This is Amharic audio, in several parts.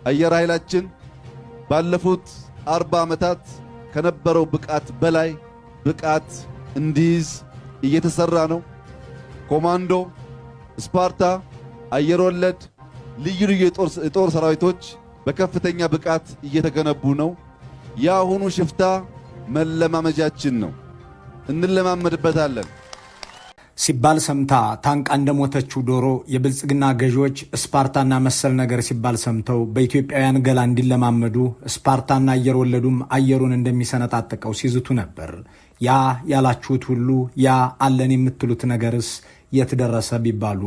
አየር ኃይላችን ባለፉት 40 ዓመታት ከነበረው ብቃት በላይ ብቃት እንዲይዝ እየተሰራ ነው። ኮማንዶ፣ ስፓርታ፣ አየር ወለድ ልዩ ልዩ የጦር ሰራዊቶች በከፍተኛ ብቃት እየተገነቡ ነው። የአሁኑ ሽፍታ መለማመጃችን ነው። እንለማመድበታለን ሲባል ሰምታ ታንቃ እንደሞተችው ዶሮ የብልጽግና ገዢዎች ስፓርታና መሰል ነገር ሲባል ሰምተው በኢትዮጵያውያን ገላ እንዲለማመዱ ስፓርታና አየር ወለዱም አየሩን እንደሚሰነጣጥቀው ሲዝቱ ነበር። ያ ያላችሁት ሁሉ ያ አለን የምትሉት ነገርስ የት ደረሰ ቢባሉ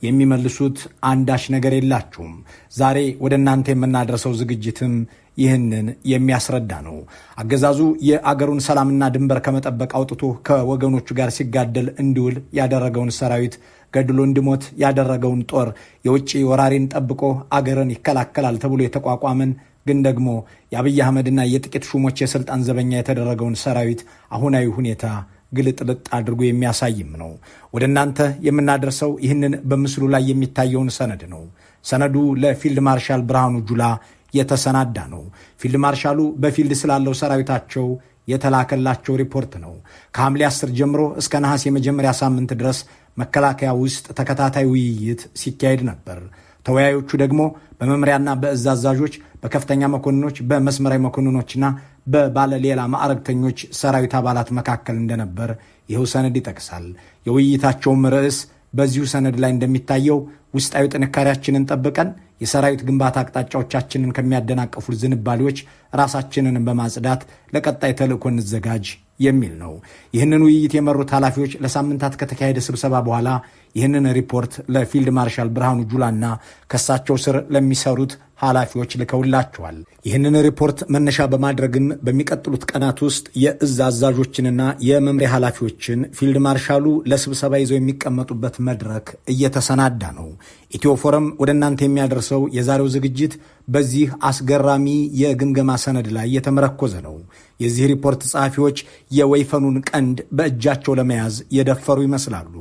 የሚመልሱት አንዳች ነገር የላችሁም። ዛሬ ወደ እናንተ የምናደርሰው ዝግጅትም ይህንን የሚያስረዳ ነው። አገዛዙ የአገሩን ሰላምና ድንበር ከመጠበቅ አውጥቶ ከወገኖቹ ጋር ሲጋደል እንዲውል ያደረገውን ሰራዊት ገድሎ እንዲሞት ያደረገውን ጦር የውጭ ወራሪን ጠብቆ አገርን ይከላከላል ተብሎ የተቋቋመን ግን ደግሞ የአብይ አህመድና የጥቂት ሹሞች የስልጣን ዘበኛ የተደረገውን ሰራዊት አሁናዊ ሁኔታ ግልጥልጥ አድርጎ የሚያሳይም ነው። ወደ እናንተ የምናደርሰው ይህንን በምስሉ ላይ የሚታየውን ሰነድ ነው። ሰነዱ ለፊልድ ማርሻል ብርሃኑ ጁላ የተሰናዳ ነው። ፊልድ ማርሻሉ በፊልድ ስላለው ሰራዊታቸው የተላከላቸው ሪፖርት ነው። ከሐምሌ 10 ጀምሮ እስከ ነሐሴ የመጀመሪያ ሳምንት ድረስ መከላከያ ውስጥ ተከታታይ ውይይት ሲካሄድ ነበር። ተወያዮቹ ደግሞ በመምሪያና በእዝ አዛዦች፣ በከፍተኛ መኮንኖች፣ በመስመራዊ መኮንኖችና በባለሌላ ማዕረግተኞች ሰራዊት አባላት መካከል እንደነበር ይኸው ሰነድ ይጠቅሳል። የውይይታቸውም ርዕስ በዚሁ ሰነድ ላይ እንደሚታየው ውስጣዊ ጥንካሬያችንን ጠብቀን የሰራዊት ግንባታ አቅጣጫዎቻችንን ከሚያደናቀፉ ዝንባሌዎች ራሳችንን በማጽዳት ለቀጣይ ተልእኮ እንዘጋጅ የሚል ነው። ይህንን ውይይት የመሩት ኃላፊዎች ለሳምንታት ከተካሄደ ስብሰባ በኋላ ይህንን ሪፖርት ለፊልድ ማርሻል ብርሃኑ ጁላና ከሳቸው ስር ለሚሰሩት ኃላፊዎች ልከውላቸዋል። ይህንን ሪፖርት መነሻ በማድረግም በሚቀጥሉት ቀናት ውስጥ የእዝ አዛዦችንና የመምሪያ ኃላፊዎችን ፊልድ ማርሻሉ ለስብሰባ ይዘው የሚቀመጡበት መድረክ እየተሰናዳ ነው። ኢትዮ ፎረም ወደ እናንተ የሚያደርሰው የዛሬው ዝግጅት በዚህ አስገራሚ የግምገማ ሰነድ ላይ የተመረኮዘ ነው። የዚህ ሪፖርት ጸሐፊዎች የወይፈኑን ቀንድ በእጃቸው ለመያዝ የደፈሩ ይመስላሉ።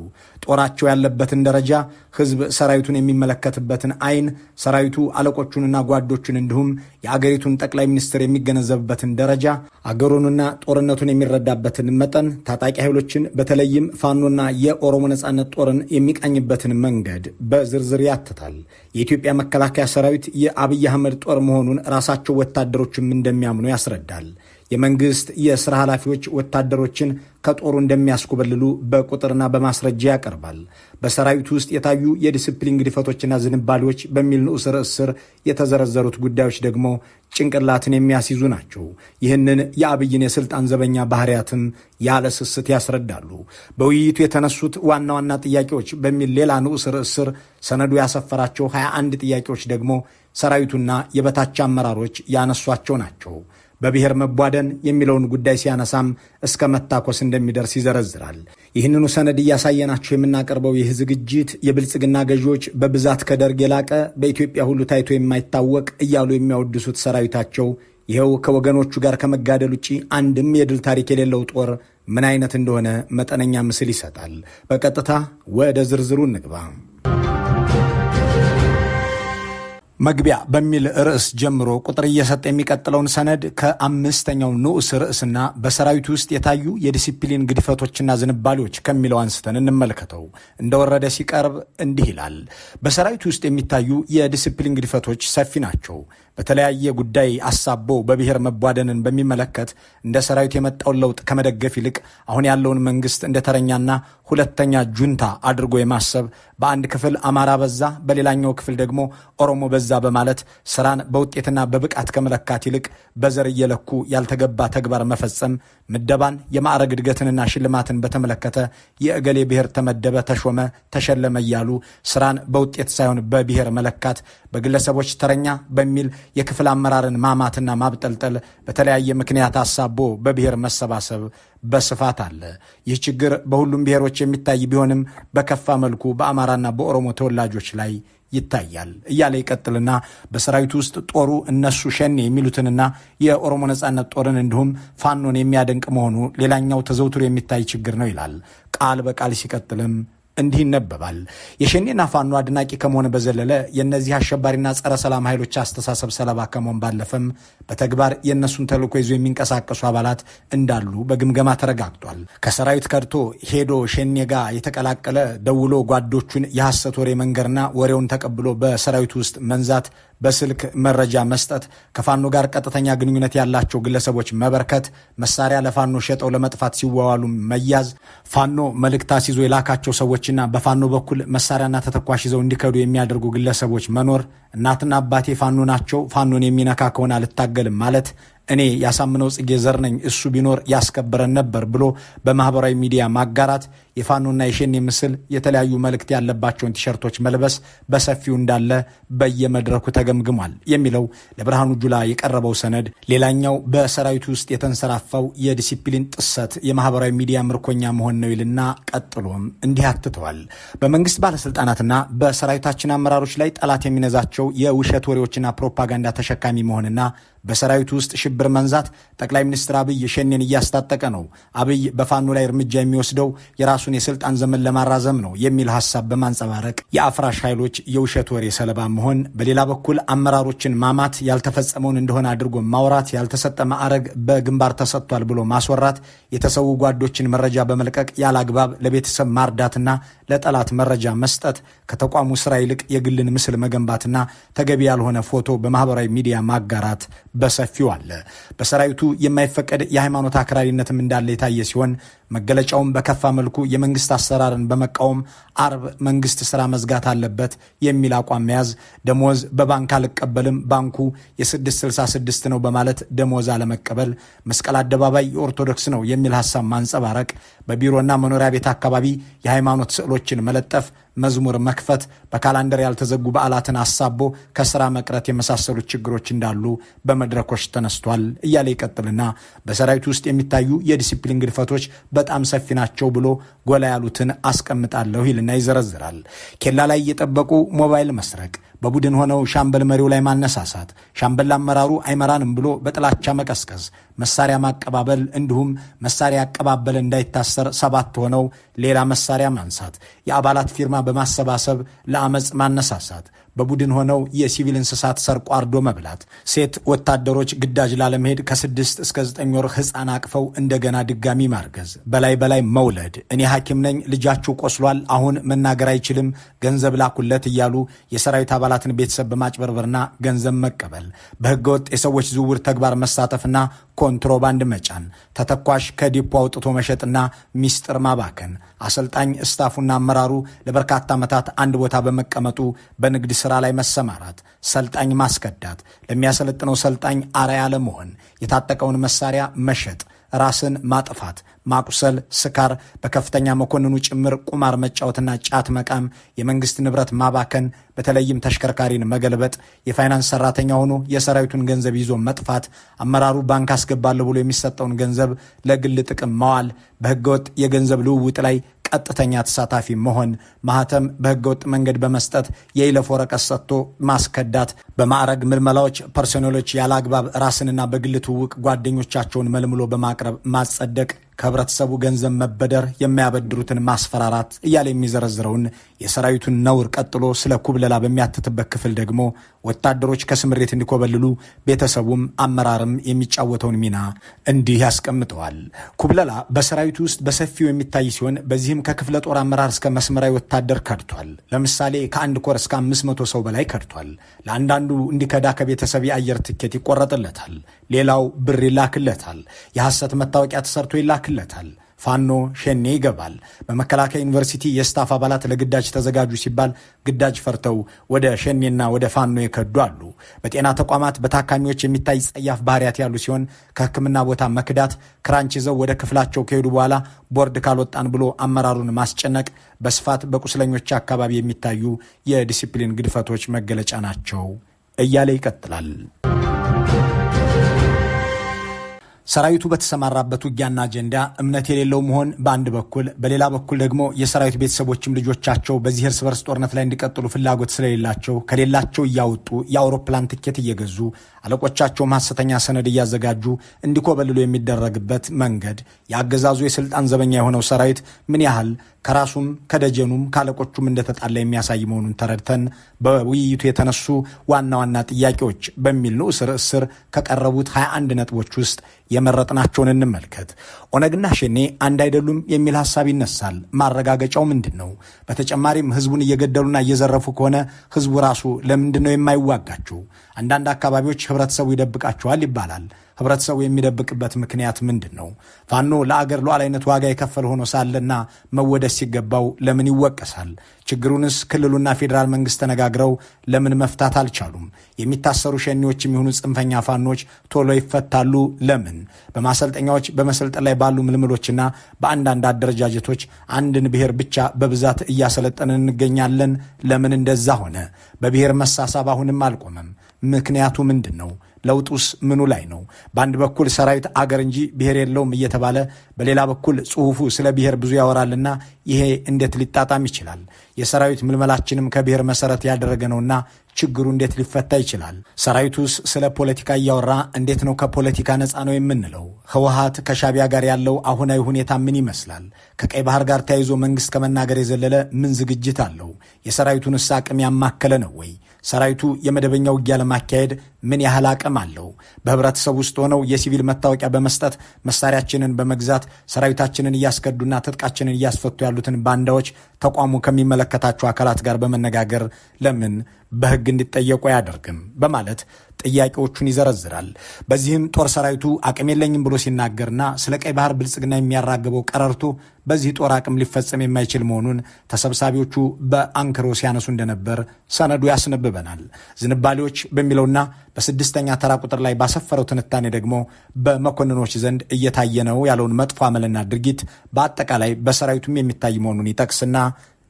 ጦራቸው ያለበትን ደረጃ፣ ህዝብ ሰራዊቱን የሚመለከትበትን አይን፣ ሰራዊቱ አለቆቹንና ጓዶቹን እንዲሁም የአገሪቱን ጠቅላይ ሚኒስትር የሚገነዘብበትን ደረጃ፣ አገሩንና ጦርነቱን የሚረዳበትን መጠን፣ ታጣቂ ኃይሎችን በተለይም ፋኖና የኦሮሞ ነጻነት ጦርን የሚቃኝበትን መንገድ በዝርዝር ያትታል። የኢትዮጵያ መከላከያ ሰራዊት የአብይ አህመድ ጦር መሆኑን ራሳቸው ወታደሮችም እንደሚያምኑ ያስረዳል። የመንግስት የሥራ ኃላፊዎች ወታደሮችን ከጦሩ እንደሚያስኮበልሉ በቁጥርና በማስረጃ ያቀርባል። በሰራዊቱ ውስጥ የታዩ የዲስፕሊን ግድፈቶችና ዝንባሌዎች በሚል ንዑስ ርዕስ ስር የተዘረዘሩት ጉዳዮች ደግሞ ጭንቅላትን የሚያስይዙ ናቸው። ይህንን የአብይን የሥልጣን ዘበኛ ባህሪያትም ያለ ስስት ያስረዳሉ። በውይይቱ የተነሱት ዋና ዋና ጥያቄዎች በሚል ሌላ ንዑስ ርዕስ ስር ሰነዱ ያሰፈራቸው 21 ጥያቄዎች ደግሞ ሰራዊቱና የበታች አመራሮች ያነሷቸው ናቸው። በብሔር መቧደን የሚለውን ጉዳይ ሲያነሳም እስከ መታኮስ እንደሚደርስ ይዘረዝራል። ይህንኑ ሰነድ እያሳየናቸው የምናቀርበው ይህ ዝግጅት የብልጽግና ገዢዎች በብዛት ከደርግ የላቀ በኢትዮጵያ ሁሉ ታይቶ የማይታወቅ እያሉ የሚያወድሱት ሰራዊታቸው ይኸው ከወገኖቹ ጋር ከመጋደል ውጪ አንድም የድል ታሪክ የሌለው ጦር ምን አይነት እንደሆነ መጠነኛ ምስል ይሰጣል። በቀጥታ ወደ ዝርዝሩ እንግባ። መግቢያ በሚል ርዕስ ጀምሮ ቁጥር እየሰጠ የሚቀጥለውን ሰነድ ከአምስተኛው ንዑስ ርዕስና በሰራዊቱ ውስጥ የታዩ የዲሲፕሊን ግድፈቶችና ዝንባሌዎች ከሚለው አንስተን እንመልከተው። እንደወረደ ሲቀርብ እንዲህ ይላል። በሰራዊቱ ውስጥ የሚታዩ የዲሲፕሊን ግድፈቶች ሰፊ ናቸው። በተለያየ ጉዳይ አሳቦ በብሔር መቧደንን በሚመለከት እንደ ሰራዊት የመጣውን ለውጥ ከመደገፍ ይልቅ አሁን ያለውን መንግስት እንደ ተረኛና ሁለተኛ ጁንታ አድርጎ የማሰብ በአንድ ክፍል አማራ በዛ፣ በሌላኛው ክፍል ደግሞ ኦሮሞ በዛ በማለት ስራን በውጤትና በብቃት ከመለካት ይልቅ በዘር እየለኩ ያልተገባ ተግባር መፈጸም፣ ምደባን፣ የማዕረግ እድገትንና ሽልማትን በተመለከተ የእገሌ ብሔር ተመደበ፣ ተሾመ፣ ተሸለመ እያሉ ስራን በውጤት ሳይሆን በብሔር መለካት፣ በግለሰቦች ተረኛ በሚል የክፍል አመራርን ማማትና ማብጠልጠል፣ በተለያየ ምክንያት አሳቦ በብሔር መሰባሰብ በስፋት አለ። ይህ ችግር በሁሉም ብሔሮች የሚታይ ቢሆንም በከፋ መልኩ በአማራና በኦሮሞ ተወላጆች ላይ ይታያል እያለ ይቀጥልና በሰራዊቱ ውስጥ ጦሩ እነሱ ሸኔ የሚሉትንና የኦሮሞ ነጻነት ጦርን እንዲሁም ፋኖን የሚያደንቅ መሆኑ ሌላኛው ተዘውትሮ የሚታይ ችግር ነው ይላል። ቃል በቃል ሲቀጥልም እንዲህ ይነበባል። የሸኔና ፋኖ አድናቂ ከመሆን በዘለለ የእነዚህ አሸባሪና ጸረ ሰላም ኃይሎች አስተሳሰብ ሰለባ ከመሆን ባለፈም በተግባር የእነሱን ተልዕኮ ይዞ የሚንቀሳቀሱ አባላት እንዳሉ በግምገማ ተረጋግጧል። ከሰራዊት ከድቶ ሄዶ ሸኔ ጋር የተቀላቀለ ደውሎ ጓዶቹን የሐሰት ወሬ መንገርና ወሬውን ተቀብሎ በሰራዊቱ ውስጥ መንዛት፣ በስልክ መረጃ መስጠት፣ ከፋኖ ጋር ቀጥተኛ ግንኙነት ያላቸው ግለሰቦች መበርከት፣ መሳሪያ ለፋኖ ሸጠው ለመጥፋት ሲዋዋሉ መያዝ፣ ፋኖ መልእክት አስይዞ የላካቸው ሰዎችና በፋኖ በኩል መሳሪያና ተተኳሽ ይዘው እንዲከዱ የሚያደርጉ ግለሰቦች መኖር፣ እናትና አባቴ ፋኖ ናቸው፣ ፋኖን የሚነካ ከሆነ አልታገልም ማለት፣ እኔ ያሳምነው ጽጌ ዘር ነኝ እሱ ቢኖር ያስከበረን ነበር ብሎ በማህበራዊ ሚዲያ ማጋራት፣ የፋኖና የሸኔ ምስል የተለያዩ መልእክት ያለባቸውን ቲሸርቶች መልበስ በሰፊው እንዳለ በየመድረኩ ተገምግሟል የሚለው ለብርሃኑ ጁላ የቀረበው ሰነድ ሌላኛው በሰራዊቱ ውስጥ የተንሰራፋው የዲሲፕሊን ጥሰት የማህበራዊ ሚዲያ ምርኮኛ መሆን ነው ይልና ቀጥሎም እንዲህ አትተዋል። በመንግስት ባለስልጣናትና በሰራዊታችን አመራሮች ላይ ጠላት የሚነዛቸው የውሸት ወሬዎችና ፕሮፓጋንዳ ተሸካሚ መሆንና በሰራዊቱ ውስጥ ሽብር መንዛት ጠቅላይ ሚኒስትር አብይ ሸኔን እያስታጠቀ ነው፣ አብይ በፋኖ ላይ እርምጃ የሚወስደው የራሱን የስልጣን ዘመን ለማራዘም ነው የሚል ሐሳብ በማንጸባረቅ የአፍራሽ ኃይሎች የውሸት ወሬ ሰለባ መሆን፣ በሌላ በኩል አመራሮችን ማማት፣ ያልተፈጸመውን እንደሆነ አድርጎ ማውራት፣ ያልተሰጠ ማዕረግ በግንባር ተሰጥቷል ብሎ ማስወራት፣ የተሰዉ ጓዶችን መረጃ በመልቀቅ ያላግባብ ለቤተሰብ ማርዳትና ለጠላት መረጃ መስጠት፣ ከተቋሙ ስራ ይልቅ የግልን ምስል መገንባትና ተገቢ ያልሆነ ፎቶ በማህበራዊ ሚዲያ ማጋራት በሰፊው አለ። በሰራዊቱ የማይፈቀድ የሃይማኖት አክራሪነትም እንዳለ የታየ ሲሆን መገለጫውም በከፋ መልኩ የመንግስት አሰራርን በመቃወም አርብ መንግስት ስራ መዝጋት አለበት የሚል አቋም መያዝ፣ ደሞዝ በባንክ አልቀበልም ባንኩ የ666 ነው በማለት ደሞዝ አለመቀበል፣ መስቀል አደባባይ የኦርቶዶክስ ነው የሚል ሐሳብ ማንጸባረቅ፣ በቢሮና መኖሪያ ቤት አካባቢ የሃይማኖት ስዕሎችን መለጠፍ፣ መዝሙር መክፈት፣ በካላንደር ያልተዘጉ በዓላትን አሳቦ ከስራ መቅረት የመሳሰሉት ችግሮች እንዳሉ በመድረኮች ተነስቷል እያለ ይቀጥልና በሰራዊቱ ውስጥ የሚታዩ የዲሲፕሊን ግድፈቶች በጣም ሰፊ ናቸው ብሎ ጎላ ያሉትን አስቀምጣለሁ ይልና ይዘረዝራል። ኬላ ላይ እየጠበቁ ሞባይል መስረቅ፣ በቡድን ሆነው ሻምበል መሪው ላይ ማነሳሳት፣ ሻምበል አመራሩ አይመራንም ብሎ በጥላቻ መቀስቀስ፣ መሳሪያ ማቀባበል፣ እንዲሁም መሳሪያ ያቀባበለ እንዳይታሰር 7 ሆነው ሌላ መሳሪያ ማንሳት፣ የአባላት ፊርማ በማሰባሰብ ለአመፅ ማነሳሳት፣ በቡድን ሆነው የሲቪል እንስሳት ሰርቆ አርዶ መብላት፣ ሴት ወታደሮች ግዳጅ ላለመሄድ ከ6 እስከ 9 ወር ሕፃን አቅፈው እንደገና ድጋሚ ማርገዝ፣ በላይ መውለድ፣ እኔ ሐኪም ነኝ ልጃችሁ ቆስሏል አሁን መናገር አይችልም ገንዘብ ላኩለት እያሉ የሰራዊት አባላትን ቤተሰብ በማጭበርበርና ገንዘብ መቀበል፣ በህገወጥ የሰዎች ዝውውር ተግባር መሳተፍና ኮንትሮባንድ መጫን፣ ተተኳሽ ከዲፖ አውጥቶ መሸጥና ሚስጥር ማባከን፣ አሰልጣኝ እስታፉና አመራሩ ለበርካታ ዓመታት አንድ ቦታ በመቀመጡ በንግድ ሥራ ላይ መሰማራት፣ ሰልጣኝ ማስከዳት፣ ለሚያሰለጥነው ሰልጣኝ አርአያ ለመሆን፣ የታጠቀውን መሳሪያ መሸጥ፣ ራስን ማጥፋት፣ ማቁሰል፣ ስካር፣ በከፍተኛ መኮንኑ ጭምር ቁማር መጫወትና ጫት መቃም፣ የመንግስት ንብረት ማባከን፣ በተለይም ተሽከርካሪን መገልበጥ፣ የፋይናንስ ሰራተኛ ሆኖ የሰራዊቱን ገንዘብ ይዞ መጥፋት፣ አመራሩ ባንክ አስገባለሁ ብሎ የሚሰጠውን ገንዘብ ለግል ጥቅም ማዋል፣ በህገወጥ የገንዘብ ልውውጥ ላይ ቀጥተኛ ተሳታፊ መሆን፣ ማህተም በህገወጥ መንገድ በመስጠት የይለፍ ወረቀት ሰጥቶ ማስከዳት፣ በማዕረግ ምልመላዎች ፐርሶኔሎች ያለ አግባብ ራስንና በግል ትውውቅ ጓደኞቻቸውን መልምሎ በማቅረብ ማጸደቅ፣ ከህብረተሰቡ ገንዘብ መበደር፣ የሚያበድሩትን ማስፈራራት እያለ የሚዘረዝረውን የሰራዊቱን ነውር ቀጥሎ ስለ ኩብለላ በሚያትትበት ክፍል ደግሞ ወታደሮች ከስምሬት እንዲኮበልሉ ቤተሰቡም አመራርም የሚጫወተውን ሚና እንዲህ ያስቀምጠዋል። ኩብለላ በሰራዊቱ ውስጥ በሰፊው የሚታይ ሲሆን በዚህም ከክፍለ ጦር አመራር እስከ መስመራዊ ወታደር ከድቷል። ለምሳሌ ከአንድ ኮር እስከ 500 ሰው በላይ ከድቷል። ለአንዳንዱ እንዲከዳ ከቤተሰብ የአየር ትኬት ይቆረጥለታል። ሌላው ብር ይላክለታል። የሐሰት መታወቂያ ተሰርቶ ይላክለታል። ፋኖ ሸኔ ይገባል። በመከላከያ ዩኒቨርሲቲ የስታፍ አባላት ለግዳጅ ተዘጋጁ ሲባል ግዳጅ ፈርተው ወደ ሸኔና ወደ ፋኖ የከዱ አሉ። በጤና ተቋማት በታካሚዎች የሚታይ ጸያፍ ባህሪያት ያሉ ሲሆን ከሕክምና ቦታ መክዳት፣ ክራንች ይዘው ወደ ክፍላቸው ከሄዱ በኋላ ቦርድ ካልወጣን ብሎ አመራሩን ማስጨነቅ በስፋት በቁስለኞች አካባቢ የሚታዩ የዲሲፕሊን ግድፈቶች መገለጫ ናቸው እያለ ይቀጥላል። ሰራዊቱ በተሰማራበት ውጊያና አጀንዳ እምነት የሌለው መሆን በአንድ በኩል፣ በሌላ በኩል ደግሞ የሰራዊት ቤተሰቦችም ልጆቻቸው በዚህ እርስ በርስ ጦርነት ላይ እንዲቀጥሉ ፍላጎት ስለሌላቸው ከሌላቸው እያወጡ የአውሮፕላን ትኬት እየገዙ አለቆቻቸውም ሐሰተኛ ሰነድ እያዘጋጁ እንዲኮበልሉ የሚደረግበት መንገድ የአገዛዙ የስልጣን ዘበኛ የሆነው ሰራዊት ምን ያህል ከራሱም ከደጀኑም ካለቆቹም እንደተጣላ የሚያሳይ መሆኑን ተረድተን በውይይቱ የተነሱ ዋና ዋና ጥያቄዎች በሚል ንዑስ ርዕስ ስር ከቀረቡት 21 ነጥቦች ውስጥ የመረጥናቸውን እንመልከት። ኦነግና ሸኔ አንድ አይደሉም የሚል ሐሳብ ይነሳል። ማረጋገጫው ምንድን ነው? በተጨማሪም ህዝቡን እየገደሉና እየዘረፉ ከሆነ ህዝቡ ራሱ ለምንድን ነው የማይዋጋቸው? አንዳንድ አካባቢዎች ህብረተሰቡ ይደብቃቸዋል ይባላል። ህብረተሰቡ የሚደብቅበት ምክንያት ምንድን ነው? ፋኖ ለአገር ሉዓላዊነት ዋጋ የከፈለ ሆኖ ሳለና መወደስ ሲገባው ለምን ይወቀሳል? ችግሩንስ ክልሉና ፌዴራል መንግስት ተነጋግረው ለምን መፍታት አልቻሉም? የሚታሰሩ ሸኔዎች የሚሆኑ ጽንፈኛ ፋኖች ቶሎ ይፈታሉ ለምን? በማሰልጠኛዎች በመሰልጠን ላይ ባሉ ምልምሎችና በአንዳንድ አደረጃጀቶች አንድን ብሔር ብቻ በብዛት እያሰለጠንን እንገኛለን። ለምን እንደዛ ሆነ? በብሔር መሳሳብ አሁንም አልቆመም። ምክንያቱ ምንድን ነው? ለውጡስ ምኑ ላይ ነው? በአንድ በኩል ሰራዊት አገር እንጂ ብሔር የለውም እየተባለ በሌላ በኩል ጽሑፉ ስለ ብሔር ብዙ ያወራልና ይሄ እንዴት ሊጣጣም ይችላል? የሰራዊት ምልመላችንም ከብሔር መሰረት ያደረገ ነውና ችግሩ እንዴት ሊፈታ ይችላል? ሰራዊቱስ ስለ ፖለቲካ እያወራ እንዴት ነው ከፖለቲካ ነፃ ነው የምንለው? ህወሓት ከሻቢያ ጋር ያለው አሁናዊ ሁኔታ ምን ይመስላል? ከቀይ ባህር ጋር ተያይዞ መንግስት ከመናገር የዘለለ ምን ዝግጅት አለው? የሰራዊቱንስ አቅም ያማከለ ነው ወይ? ሰራዊቱ የመደበኛ ውጊያ ለማካሄድ ምን ያህል አቅም አለው? በህብረተሰብ ውስጥ ሆነው የሲቪል መታወቂያ በመስጠት መሳሪያችንን በመግዛት ሰራዊታችንን እያስከዱና ትጥቃችንን እያስፈቱ ያሉትን ባንዳዎች ተቋሙ ከሚመለከታቸው አካላት ጋር በመነጋገር ለምን በህግ እንዲጠየቁ አያደርግም? በማለት ጥያቄዎቹን ይዘረዝራል። በዚህም ጦር ሰራዊቱ አቅም የለኝም ብሎ ሲናገርና ስለ ቀይ ባህር ብልጽግና የሚያራግበው ቀረርቶ በዚህ ጦር አቅም ሊፈጸም የማይችል መሆኑን ተሰብሳቢዎቹ በአንክሮ ሲያነሱ እንደነበር ሰነዱ ያስነብበናል። ዝንባሌዎች በሚለውና በስድስተኛ ተራ ቁጥር ላይ ባሰፈረው ትንታኔ ደግሞ በመኮንኖች ዘንድ እየታየ ነው ያለውን መጥፎ አመልና ድርጊት በአጠቃላይ በሰራዊቱም የሚታይ መሆኑን ይጠቅስና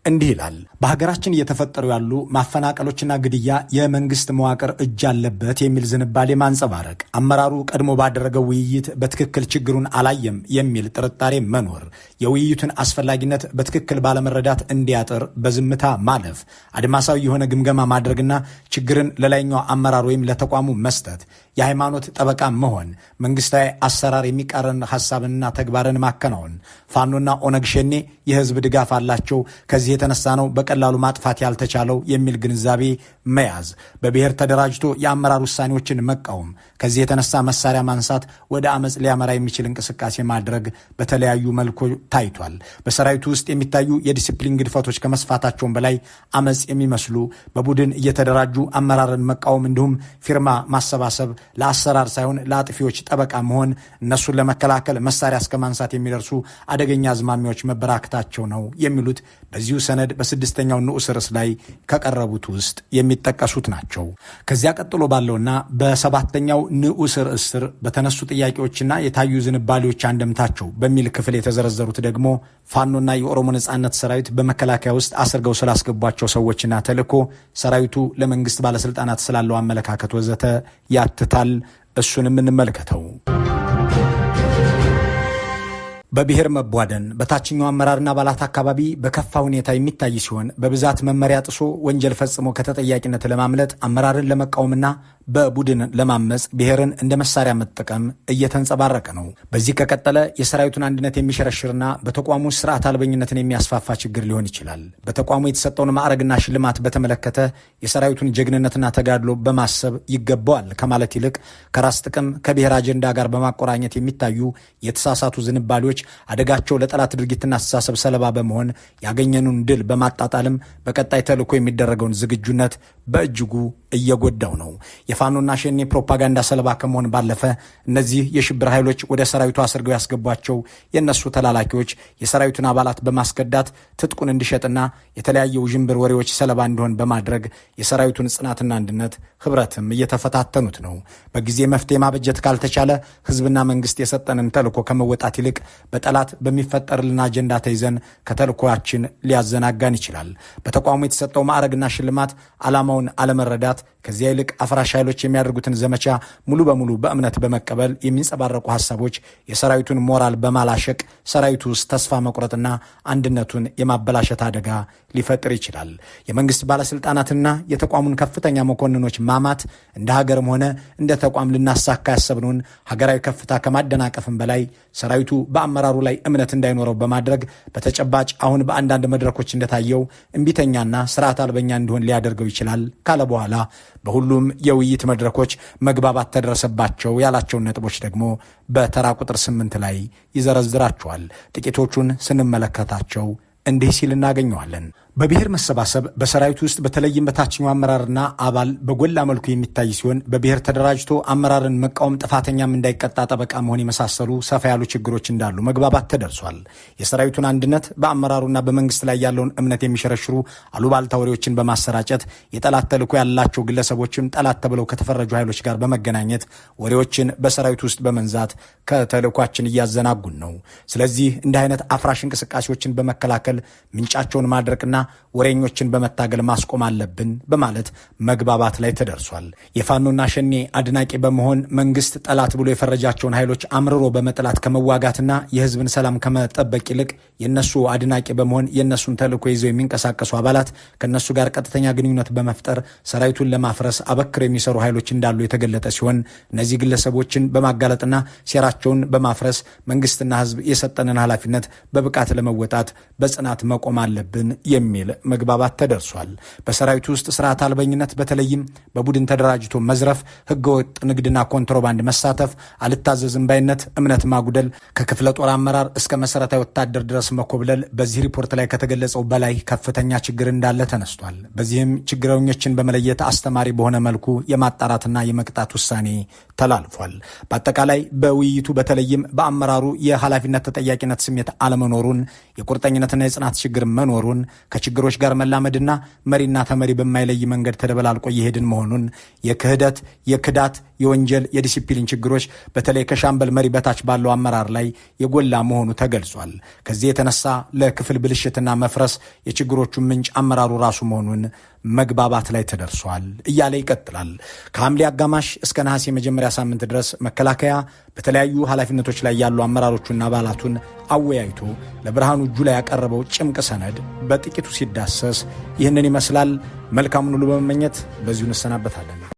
እንዲህ ይላል። በሀገራችን እየተፈጠሩ ያሉ ማፈናቀሎችና ግድያ የመንግስት መዋቅር እጅ አለበት የሚል ዝንባሌ ማንጸባረቅ፣ አመራሩ ቀድሞ ባደረገው ውይይት በትክክል ችግሩን አላየም የሚል ጥርጣሬ መኖር፣ የውይይቱን አስፈላጊነት በትክክል ባለመረዳት እንዲያጥር በዝምታ ማለፍ፣ አድማሳዊ የሆነ ግምገማ ማድረግና ችግርን ለላይኛው አመራር ወይም ለተቋሙ መስጠት፣ የሃይማኖት ጠበቃ መሆን፣ መንግስታዊ አሰራር የሚቃረን ሐሳብንና ተግባርን ማከናወን፣ ፋኖና ኦነግ ሸኔ የህዝብ ድጋፍ አላቸው፣ ከዚህ የተነሳ ነው በቀላሉ ማጥፋት ያልተቻለው የሚል ግንዛቤ መያዝ፣ በብሔር ተደራጅቶ የአመራር ውሳኔዎችን መቃወም፣ ከዚህ የተነሳ መሳሪያ ማንሳት፣ ወደ አመፅ ሊያመራ የሚችል እንቅስቃሴ ማድረግ በተለያዩ መልኩ ታይቷል። በሰራዊቱ ውስጥ የሚታዩ የዲሲፕሊን ግድፈቶች ከመስፋታቸውም በላይ አመፅ የሚመስሉ በቡድን እየተደራጁ አመራርን መቃወም እንዲሁም ፊርማ ማሰባሰብ፣ ለአሰራር ሳይሆን ለአጥፊዎች ጠበቃ መሆን፣ እነሱን ለመከላከል መሳሪያ እስከ ማንሳት የሚደርሱ አደገኛ አዝማሚያዎች መበራከታቸው ነው የሚሉት በዚሁ ሰነድ በስድስተኛው ንዑስ ርዕስ ላይ ከቀረቡት ውስጥ የሚጠቀሱት ናቸው። ከዚያ ቀጥሎ ባለውና በሰባተኛው ንዑስ ርዕስ ስር በተነሱ ጥያቄዎችና የታዩ ዝንባሌዎች አንደምታቸው በሚል ክፍል የተዘረዘሩት ደግሞ ፋኖና የኦሮሞ ነጻነት ሰራዊት በመከላከያ ውስጥ አስርገው ስላስገቧቸው ሰዎችና ተልዕኮ፣ ሰራዊቱ ለመንግስት ባለስልጣናት ስላለው አመለካከት ወዘተ ያትታል። እሱንም እንመልከተው። በብሔር መቧደን በታችኛው አመራርና አባላት አካባቢ በከፋ ሁኔታ የሚታይ ሲሆን በብዛት መመሪያ ጥሶ ወንጀል ፈጽሞ ከተጠያቂነት ለማምለጥ አመራርን ለመቃወምና በቡድን ለማመፅ ብሔርን እንደ መሳሪያ መጠቀም እየተንጸባረቀ ነው። በዚህ ከቀጠለ የሰራዊቱን አንድነት የሚሸረሽርና በተቋሙ ስርዓት አልበኝነትን የሚያስፋፋ ችግር ሊሆን ይችላል። በተቋሙ የተሰጠውን ማዕረግና ሽልማት በተመለከተ የሰራዊቱን ጀግንነትና ተጋድሎ በማሰብ ይገባዋል ከማለት ይልቅ ከራስ ጥቅም ከብሔር አጀንዳ ጋር በማቆራኘት የሚታዩ የተሳሳቱ ዝንባሌዎች አደጋቸው ለጠላት ድርጊትና አስተሳሰብ ሰለባ በመሆን ያገኘኑን ድል በማጣጣልም በቀጣይ ተልዕኮ የሚደረገውን ዝግጁነት በእጅጉ እየጎዳው ነው። የፋኖና ሸኔ ፕሮፓጋንዳ ሰለባ ከመሆን ባለፈ እነዚህ የሽብር ኃይሎች ወደ ሰራዊቱ አስርገው ያስገቧቸው የእነሱ ተላላኪዎች የሰራዊቱን አባላት በማስከዳት ትጥቁን እንዲሸጥና የተለያዩ ውዥንብር ወሬዎች ሰለባ እንዲሆን በማድረግ የሰራዊቱን ጽናትና አንድነት ህብረትም እየተፈታተኑት ነው። በጊዜ መፍትሄ ማበጀት ካልተቻለ ህዝብና መንግስት የሰጠንን ተልዕኮ ከመወጣት ይልቅ በጠላት በሚፈጠርልን አጀንዳ ተይዘን ከተልዕኮያችን ሊያዘናጋን ይችላል። በተቋሙ የተሰጠው ማዕረግና ሽልማት ዓላማውን አለመረዳት፣ ከዚያ ይልቅ አፍራሽ ኃይሎች የሚያደርጉትን ዘመቻ ሙሉ በሙሉ በእምነት በመቀበል የሚንጸባረቁ ሐሳቦች የሰራዊቱን ሞራል በማላሸቅ ሰራዊቱ ውስጥ ተስፋ መቁረጥና አንድነቱን የማበላሸት አደጋ ሊፈጥር ይችላል። የመንግስት ባለስልጣናትና የተቋሙን ከፍተኛ መኮንኖች ማማት እንደ ሀገርም ሆነ እንደ ተቋም ልናሳካ ያሰብነውን ሀገራዊ ከፍታ ከማደናቀፍም በላይ ሰራዊቱ በአመራር በአመራሩ ላይ እምነት እንዳይኖረው በማድረግ በተጨባጭ አሁን በአንዳንድ መድረኮች እንደታየው እምቢተኛና ስርዓት አልበኛ እንዲሆን ሊያደርገው ይችላል ካለ በኋላ በሁሉም የውይይት መድረኮች መግባባት ተደረሰባቸው ያላቸውን ነጥቦች ደግሞ በተራ ቁጥር 8 ላይ ይዘረዝራቸዋል። ጥቂቶቹን ስንመለከታቸው እንዲህ ሲል እናገኘዋለን። በብሔር መሰባሰብ በሰራዊት ውስጥ በተለይም በታችኛው አመራርና አባል በጎላ መልኩ የሚታይ ሲሆን በብሔር ተደራጅቶ አመራርን መቃወም ጥፋተኛም እንዳይቀጣ ጠበቃ መሆን የመሳሰሉ ሰፋ ያሉ ችግሮች እንዳሉ መግባባት ተደርሷል። የሰራዊቱን አንድነት በአመራሩና በመንግስት ላይ ያለውን እምነት የሚሸረሽሩ አሉባልታ ወሬዎችን በማሰራጨት የጠላት ተልዕኮ ያላቸው ግለሰቦችን ጠላት ተብለው ከተፈረጁ ኃይሎች ጋር በመገናኘት ወሬዎችን በሰራዊት ውስጥ በመንዛት ከተልዕኳችን እያዘናጉን ነው። ስለዚህ እንዲህ አይነት አፍራሽ እንቅስቃሴዎችን በመከላከል ምንጫቸውን ማድረቅና ወሬኞችን በመታገል ማስቆም አለብን በማለት መግባባት ላይ ተደርሷል። የፋኖና ሸኔ አድናቂ በመሆን መንግስት ጠላት ብሎ የፈረጃቸውን ኃይሎች አምርሮ በመጥላት ከመዋጋትና የህዝብን ሰላም ከመጠበቅ ይልቅ የነሱ አድናቂ በመሆን የነሱን ተልዕኮ ይዘው የሚንቀሳቀሱ አባላት ከነሱ ጋር ቀጥተኛ ግንኙነት በመፍጠር ሰራዊቱን ለማፍረስ አበክረው የሚሰሩ ኃይሎች እንዳሉ የተገለጠ ሲሆን እነዚህ ግለሰቦችን በማጋለጥና ሴራቸውን በማፍረስ መንግስትና ህዝብ የሰጠንን ኃላፊነት በብቃት ለመወጣት በጽናት መቆም አለብን የሚል መግባባት ተደርሷል። በሰራዊቱ ውስጥ ስርዓት አልበኝነት በተለይም በቡድን ተደራጅቶ መዝረፍ፣ ህገወጥ ንግድና ኮንትሮባንድ መሳተፍ፣ አልታዘዝም ባይነት፣ እምነት ማጉደል፣ ከክፍለ ጦር አመራር እስከ መሰረታዊ ወታደር ድረስ መኮብለል በዚህ ሪፖርት ላይ ከተገለጸው በላይ ከፍተኛ ችግር እንዳለ ተነስቷል። በዚህም ችግረኞችን በመለየት አስተማሪ በሆነ መልኩ የማጣራትና የመቅጣት ውሳኔ ተላልፏል። በአጠቃላይ በውይይቱ በተለይም በአመራሩ የኃላፊነት ተጠያቂነት ስሜት አለመኖሩን፣ የቁርጠኝነትና የጽናት ችግር መኖሩን፣ ከችግሮች ጋር መላመድና መሪና ተመሪ በማይለይ መንገድ ተደበላልቆ እየሄድን መሆኑን፣ የክህደት፣ የክዳት፣ የወንጀል፣ የዲሲፕሊን ችግሮች በተለይ ከሻምበል መሪ በታች ባለው አመራር ላይ የጎላ መሆኑ ተገልጿል። ከዚህ የተነሳ ለክፍል ብልሽትና መፍረስ የችግሮቹ ምንጭ አመራሩ ራሱ መሆኑን መግባባት ላይ ተደርሷል እያለ ይቀጥላል። ከሐምሌ አጋማሽ እስከ ነሐሴ የመጀመሪያ ሳምንት ድረስ መከላከያ በተለያዩ ኃላፊነቶች ላይ ያሉ አመራሮቹና አባላቱን አወያይቶ ለብርሃኑ ጁላ ያቀረበው ጭምቅ ሰነድ በጥቂቱ ሲዳሰስ ይህንን ይመስላል። መልካሙን ሁሉ በመመኘት በዚሁ እንሰናበታለን።